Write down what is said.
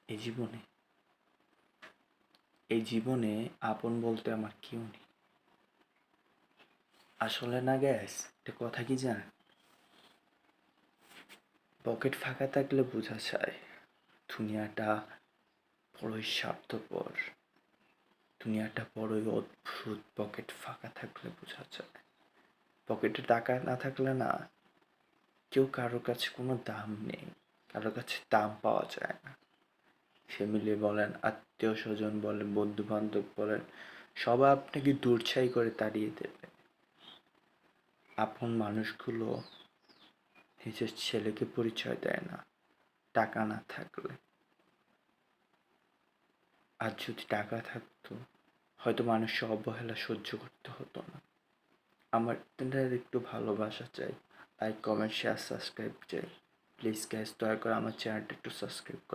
এই জীবনে এই জীবনে আপন বলতে আমার কেউ নেই। আসলে না গ্যাস, একটা কথা কি জানেন? পকেট ফাঁকা থাকলে বোঝা যায় দুনিয়াটা বড়ই স্বার্থপর, দুনিয়াটা বড়ই অদ্ভুত। পকেট ফাঁকা থাকলে বোঝা যায়। পকেটে টাকা না থাকলে না, কেউ কারোর কাছে কোনো দাম নেই, কারোর কাছে দাম পাওয়া যায় না। ফ্যামিলি বলেন, আত্মীয় স্বজন বলেন, বন্ধু বান্ধব বলেন, সবাই আপনাকে দূরছাই করে তাড়িয়ে দেবে। আপন মানুষগুলো নিজের ছেলেকে পরিচয় দেয় না টাকা না থাকলে। আর যদি টাকা থাকতো, হয়তো মানুষের অবহেলা সহ্য করতে হতো না। আমার একটু ভালোবাসা চাই, লাইক কমেন্ট শেয়ার সাবস্ক্রাইব চাই। প্লিজ গ্যাস, দয়া করে আমার চ্যানেলটা একটু সাবস্ক্রাইব করে